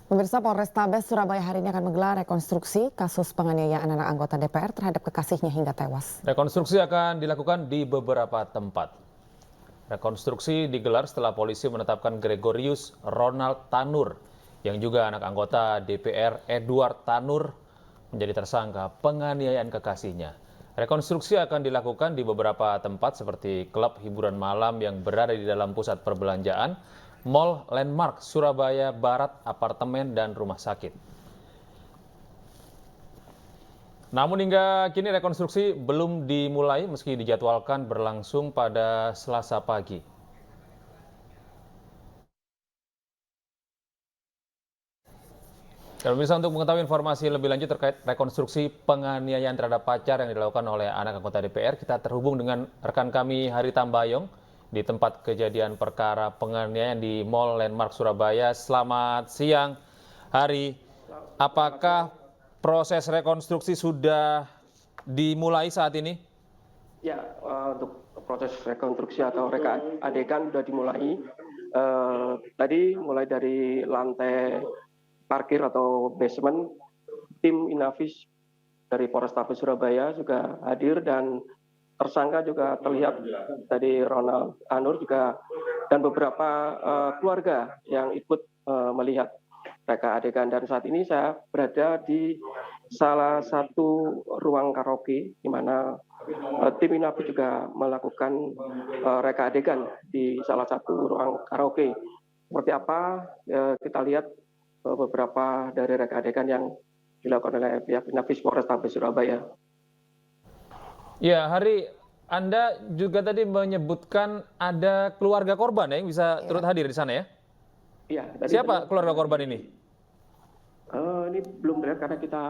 Pemirsa, Polrestabes Surabaya hari ini akan menggelar rekonstruksi kasus penganiayaan anak anggota DPR terhadap kekasihnya hingga tewas. Rekonstruksi akan dilakukan di beberapa tempat. Rekonstruksi digelar setelah polisi menetapkan Gregorius Ronald Tanur, yang juga anak anggota DPR Edward Tanur, menjadi tersangka penganiayaan kekasihnya. Rekonstruksi akan dilakukan di beberapa tempat seperti klub hiburan malam yang berada di dalam pusat perbelanjaan, Mall Landmark Surabaya Barat, apartemen, dan rumah sakit. Namun hingga kini rekonstruksi belum dimulai meski dijadwalkan berlangsung pada Selasa pagi. Dan pemirsa, untuk mengetahui informasi lebih lanjut terkait rekonstruksi penganiayaan terhadap pacar yang dilakukan oleh anak anggota DPR, kita terhubung dengan rekan kami Hari Tambayong di tempat kejadian perkara penganiayaan di Mall Landmark Surabaya. Selamat siang, Hari. Apakah proses rekonstruksi sudah dimulai saat ini? Ya, untuk proses rekonstruksi atau reka adegan sudah dimulai. Tadi mulai dari lantai parkir atau basement, tim Inavis dari Polrestabes Surabaya juga hadir dan tersangka juga terlihat dari Ronald Tanur juga dan beberapa keluarga yang ikut melihat reka adegan. Dan saat ini saya berada di salah satu ruang karaoke di mana tim Inavis juga melakukan reka adegan di salah satu ruang karaoke. Seperti apa kita lihat beberapa dari reka adegan yang dilakukan oleh pihak Inavis Polrestabes Surabaya. Ya, Hari, Anda juga tadi menyebutkan ada keluarga korban ya yang bisa turut hadir di sana ya? Iya. Siapa keluarga korban ini? Ini belum terlihat karena kita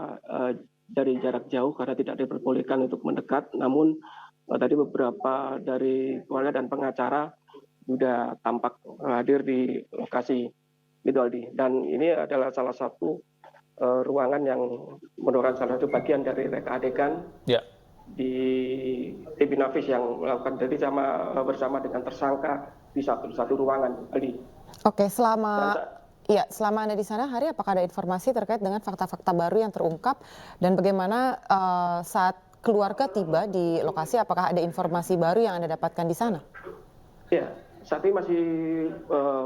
dari jarak jauh karena tidak diperbolehkan untuk mendekat. Namun tadi beberapa dari keluarga dan pengacara sudah tampak hadir di lokasi. Gitu, Aldi. Dan ini adalah salah satu ruangan yang merupakan salah satu bagian dari reka adegan di tim Inavis yang melakukan jadi bersama dengan tersangka di satu ruangan, Aldi. Oke, selama Anda di sana, Hari, apakah ada informasi terkait dengan fakta-fakta baru yang terungkap dan bagaimana saat keluarga tiba di lokasi, apakah ada informasi baru yang Anda dapatkan di sana? Ya. Saat ini masih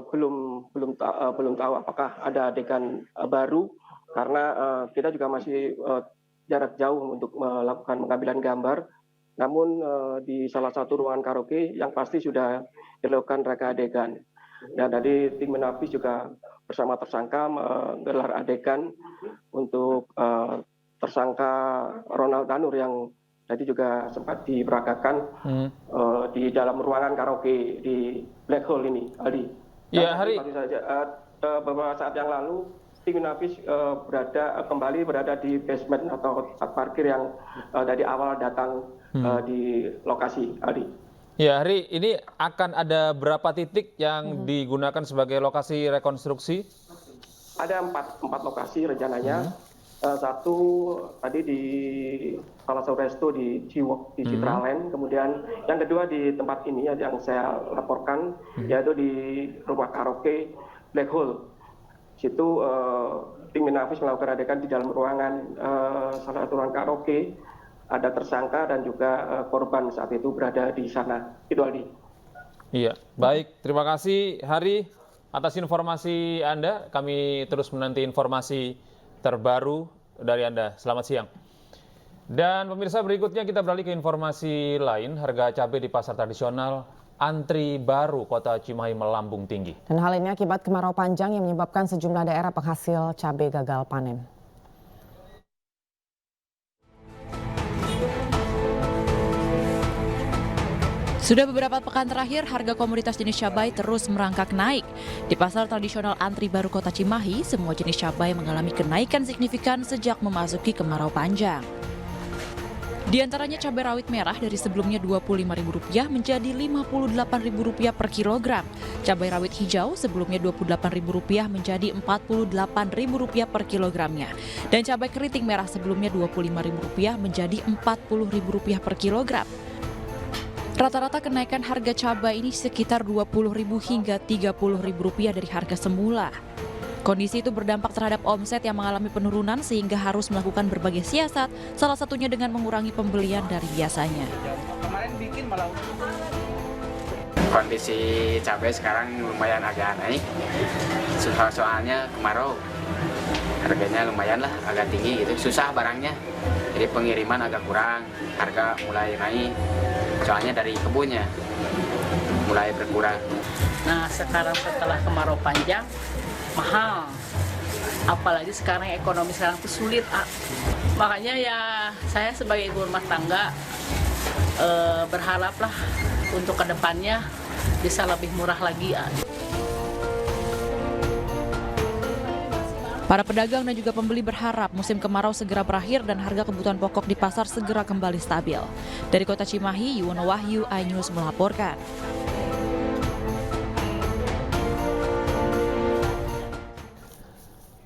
belum tahu apakah ada adegan baru karena kita juga masih jarak jauh untuk melakukan pengambilan gambar. Namun di salah satu ruangan karaoke yang pasti sudah dilakukan reka adegan. Dan tadi tim Inavis juga bersama tersangka menggelar adegan untuk tersangka Ronald Tanur yang tadi juga sempat diperagakan di dalam ruangan karaoke di Black Hole ini, Aldi. Ya, Hari. Beberapa saat yang lalu, tim Inavis kembali berada di basement atau tempat parkir yang dari awal datang di lokasi, Aldi. Ya, Hari, ini akan ada berapa titik yang digunakan sebagai lokasi rekonstruksi? Ada empat lokasi rencananya. Satu tadi di salah satu resto di Ciwok di Citraland, kemudian yang kedua di tempat ini yang saya laporkan yaitu di rumah karaoke Black Hole. Situ tim Inavis melakukan adegan di dalam ruangan salah satu ruang karaoke, ada tersangka dan juga korban saat itu berada di sana. Itu, Aldi. Iya, baik, terima kasih Hari atas informasi Anda. Kami terus menanti informasi terbaru dari Anda. Selamat siang. Dan pemirsa, berikutnya kita beralih ke informasi lain. Harga cabai di pasar tradisional Antri Baru Kota Cimahi melambung tinggi. Dan hal ini akibat kemarau panjang yang menyebabkan sejumlah daerah penghasil cabai gagal panen. Sudah beberapa pekan terakhir, harga komoditas jenis cabai terus merangkak naik. Di pasar tradisional Antri Baru Kota Cimahi, semua jenis cabai mengalami kenaikan signifikan sejak memasuki kemarau panjang. Di antaranya cabai rawit merah dari sebelumnya Rp25.000 menjadi Rp58.000 per kilogram. Cabai rawit hijau sebelumnya Rp28.000 menjadi Rp48.000 per kilogramnya. Dan cabai keriting merah sebelumnya Rp25.000 menjadi Rp40.000 per kilogram. Rata-rata kenaikan harga cabai ini sekitar Rp20.000 hingga Rp30.000 dari harga semula. Kondisi itu berdampak terhadap omset yang mengalami penurunan sehingga harus melakukan berbagai siasat, salah satunya dengan mengurangi pembelian dari biasanya. Kondisi cabai sekarang lumayan agak naik, soalnya kemarau, harganya lumayan lah agak tinggi gitu, susah barangnya, jadi pengiriman agak kurang, harga mulai naik, soalnya dari kebunnya mulai berkurang. Nah sekarang setelah kemarau panjang, mahal, apalagi sekarang ekonomi sekarang tuh sulit. Makanya ya saya sebagai ibu rumah tangga berharaplah untuk kedepannya bisa lebih murah lagi. Para pedagang dan juga pembeli berharap musim kemarau segera berakhir dan harga kebutuhan pokok di pasar segera kembali stabil. Dari Kota Cimahi, Yuwono Wahyu, iNews melaporkan.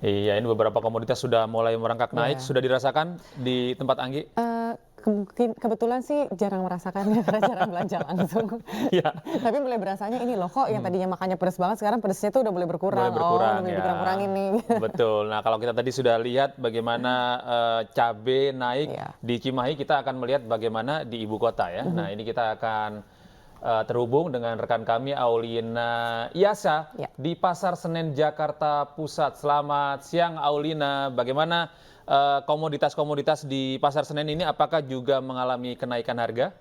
Iya, ini beberapa komoditas sudah mulai merangkak naik. Sudah dirasakan di tempat Anggi? Kebetulan sih jarang merasakannya karena jarang belanja langsung. Iya. Tapi mulai berasanya ini loh kok yang tadinya makannya pedas banget sekarang pedasnya tuh udah mulai berkurang. Mulai berkurang, mulai ya. dikurang-kurangin nih. Betul. Nah, kalau kita tadi sudah lihat bagaimana cabai naik di Cimahi, kita akan melihat bagaimana di ibu kota ya. Nah, ini kita akan terhubung dengan rekan kami Aulina Iyasa di Pasar Senen Jakarta Pusat. Selamat siang Aulina, bagaimana komoditas-komoditas di Pasar Senen ini, apakah juga mengalami kenaikan harga?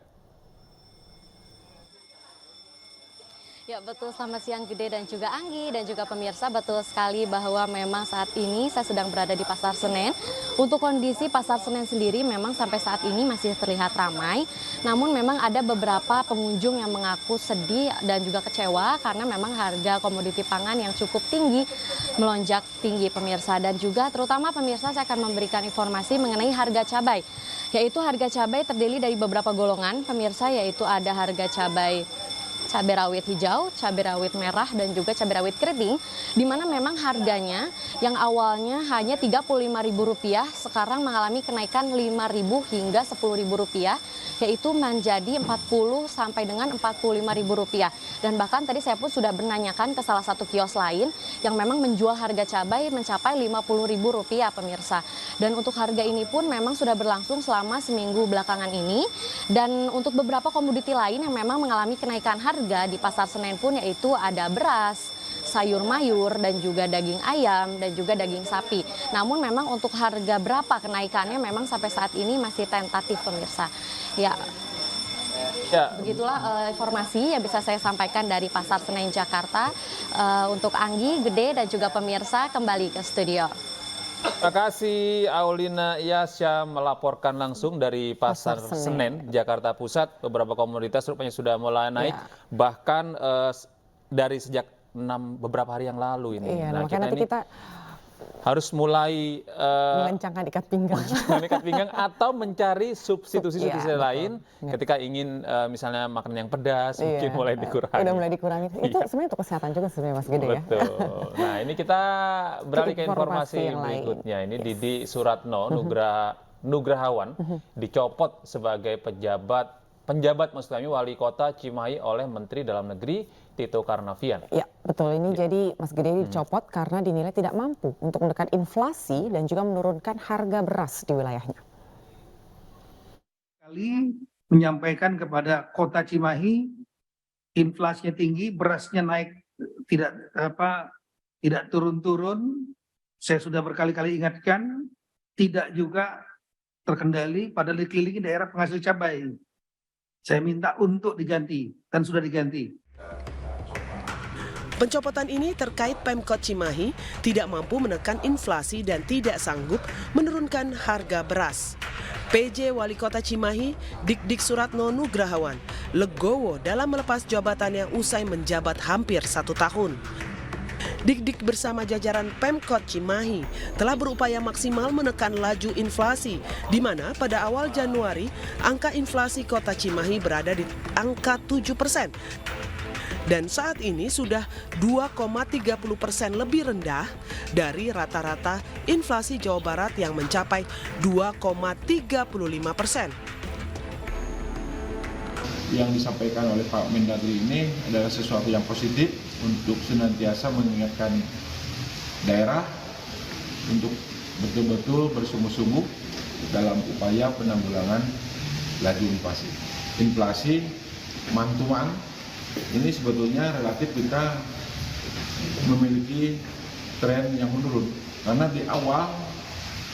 Ya betul, selamat siang Gede dan juga Anggi dan juga pemirsa, betul sekali bahwa memang saat ini saya sedang berada di Pasar Senen. Untuk kondisi Pasar Senen sendiri memang sampai saat ini masih terlihat ramai, namun memang ada beberapa pengunjung yang mengaku sedih dan juga kecewa karena memang harga komoditi pangan yang cukup tinggi, melonjak tinggi pemirsa. Dan juga terutama pemirsa saya akan memberikan informasi mengenai harga cabai, yaitu harga cabai terdiri dari beberapa golongan pemirsa, yaitu ada harga cabai rawit hijau, cabai rawit merah, dan juga cabai rawit keriting, di mana memang harganya yang awalnya hanya Rp35.000 sekarang mengalami kenaikan Rp5.000 hingga Rp10.000, yaitu menjadi Rp40 sampai dengan Rp45.000. Dan bahkan tadi saya pun sudah menanyakan ke salah satu kios lain yang memang menjual harga cabai mencapai Rp50.000 pemirsa. Dan untuk harga ini pun memang sudah berlangsung selama seminggu belakangan ini. Dan untuk beberapa komoditi lain yang memang mengalami kenaikan harga di Pasar Senen pun, yaitu ada beras, sayur mayur, dan juga daging ayam, dan juga daging sapi. Namun memang untuk harga berapa kenaikannya memang sampai saat ini masih tentatif pemirsa. Ya, begitulah informasi yang bisa saya sampaikan dari Pasar Senen Jakarta. Untuk Anggi, Gede, dan juga pemirsa, kembali ke studio. Terima kasih Aulina Iyasa melaporkan langsung dari Pasar Senen Jakarta Pusat. Beberapa komoditas rupanya sudah mulai naik, bahkan dari sejak beberapa hari yang lalu ini. Iya, nah, makanya nanti kita harus mulai mengencangkan ikat pinggang atau mencari substitusi lain ketika ingin misalnya makanan yang pedas mungkin mulai dikurangi. Udah mulai dikurangi. Itu sebenarnya untuk kesehatan juga sebenarnya Mas Gede ya. Betul. Nah, ini kita beralih ke informasi berikutnya. Ini Didi Suratno Nugrahawan dicopot sebagai penjabat maksud kami wali kota Cimahi oleh Menteri Dalam Negeri Tito Karnavian. Ya, betul. Ini jadi Mas Gede dicopot karena dinilai tidak mampu untuk menekan inflasi dan juga menurunkan harga beras di wilayahnya. Kali menyampaikan kepada kota Cimahi, inflasinya tinggi, berasnya naik tidak turun-turun. Saya sudah berkali-kali ingatkan, tidak juga terkendali pada dikelilingi daerah penghasil cabai. Saya minta untuk diganti dan sudah diganti. Pencopotan ini terkait Pemkot Cimahi tidak mampu menekan inflasi dan tidak sanggup menurunkan harga beras. PJ Wali Kota Cimahi, Dik Suratno Nugrahawan, legowo dalam melepas jabatannya usai menjabat hampir 1 tahun. Dik bersama jajaran Pemkot Cimahi telah berupaya maksimal menekan laju inflasi, di mana pada awal Januari angka inflasi Kota Cimahi berada di angka 7%. Dan saat ini sudah 2,30% lebih rendah dari rata-rata inflasi Jawa Barat yang mencapai 2,35%. Yang disampaikan oleh Pak Mendagri ini adalah sesuatu yang positif untuk senantiasa mengingatkan daerah untuk betul-betul bersungguh-sungguh dalam upaya penanggulangan laju inflasi. Inflasi man-to-man ini sebetulnya relatif kita memiliki tren yang menurun karena di awal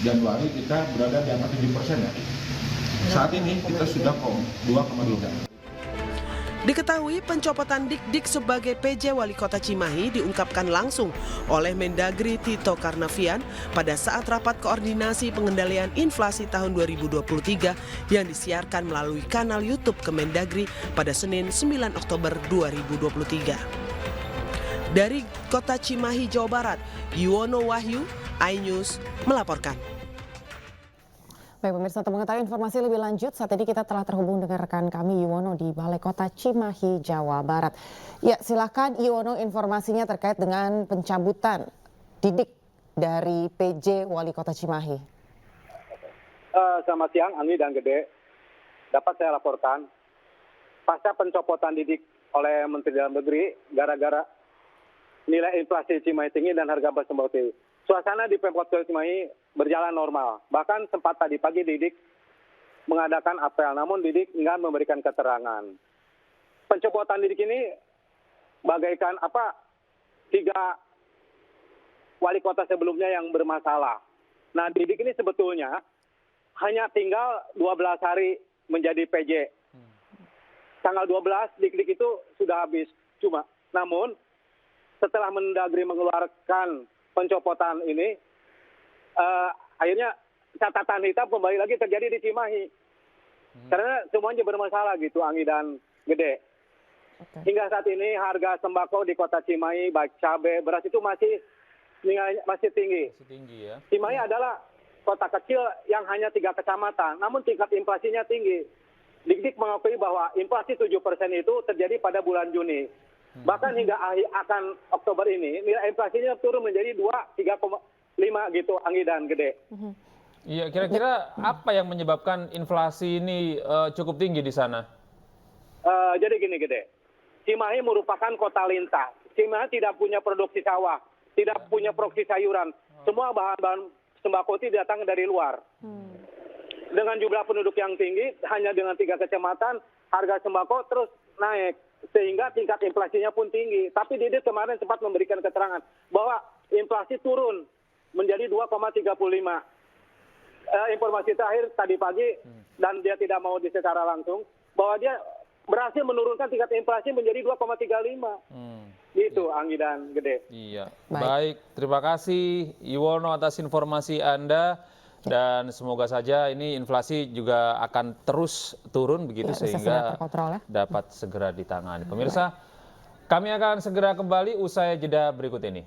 Januari kita berada di angka 7% ya. Saat ini kita sudah 2,3. Diketahui pencopotan Dik-Dik sebagai PJ Wali Kota Cimahi diungkapkan langsung oleh Mendagri Tito Karnavian pada saat rapat koordinasi pengendalian inflasi tahun 2023 yang disiarkan melalui kanal YouTube Kemendagri pada Senin 9 Oktober 2023. Dari Kota Cimahi, Jawa Barat, Yuwono Wahyu, iNews melaporkan. Baik pemirsa, untuk mengetahui informasi lebih lanjut, saat ini kita telah terhubung dengan rekan kami Yuwono di Balai Kota Cimahi, Jawa Barat. Ya, silakan Yuwono informasinya terkait dengan pencabutan Didik dari PJ Wali Kota Cimahi. Selamat siang, Anggi dan Gede. Dapat saya laporkan, pasca pencopotan Didik oleh Menteri Dalam Negeri gara-gara nilai inflasi Cimahi tinggi dan harga beras sembako tinggi. Suasana di Pemkot Cimahi berjalan normal. Bahkan sempat tadi pagi Didik mengadakan apel, namun Didik enggan memberikan keterangan. Pencopotan Didik ini bagaikan 3 wali kota sebelumnya yang bermasalah. Nah, Didik ini sebetulnya hanya tinggal 12 hari menjadi PJ. Tanggal 12 Dik-Dik itu sudah habis. Namun setelah Mendagri mengeluarkan pencopotan ini, akhirnya catatan hitam kembali lagi terjadi di Cimahi. Karena semuanya bermasalah gitu, Anggi dan Gede. Hingga saat ini harga sembako di Kota Cimahi, baik cabai, beras itu masih tinggi. Ya. Cimahi adalah kota kecil yang hanya 3 kecamatan, namun tingkat inflasinya tinggi. Dik-Dik mengakui bahwa inflasi 7% itu terjadi pada bulan Juni. Bahkan hingga akan Oktober ini, nilai inflasinya turun menjadi 3,5 gitu, Anggi dan Gede. Iya, kira-kira apa yang menyebabkan inflasi ini cukup tinggi di sana? Jadi gini, Gede. Cimahi merupakan kota lintas. Cimahi tidak punya produksi sawah, tidak punya produksi sayuran. Semua bahan-bahan sembako itu datang dari luar. Dengan jumlah penduduk yang tinggi, hanya dengan 3 kecamatan, harga sembako terus naik. Sehingga tingkat inflasinya pun tinggi. Tapi Didik kemarin sempat memberikan keterangan bahwa inflasi turun menjadi 2,35. Informasi terakhir tadi pagi, dan dia tidak mau secara langsung, bahwa dia berhasil menurunkan tingkat inflasi menjadi 2,35. Gitu, Anggi dan Gede. Iya, baik. Terima kasih Yuwono atas informasi Anda. Dan semoga saja ini inflasi juga akan terus turun begitu sehingga dapat segera ditangani. Pemirsa, kami akan segera kembali usai jeda berikut ini.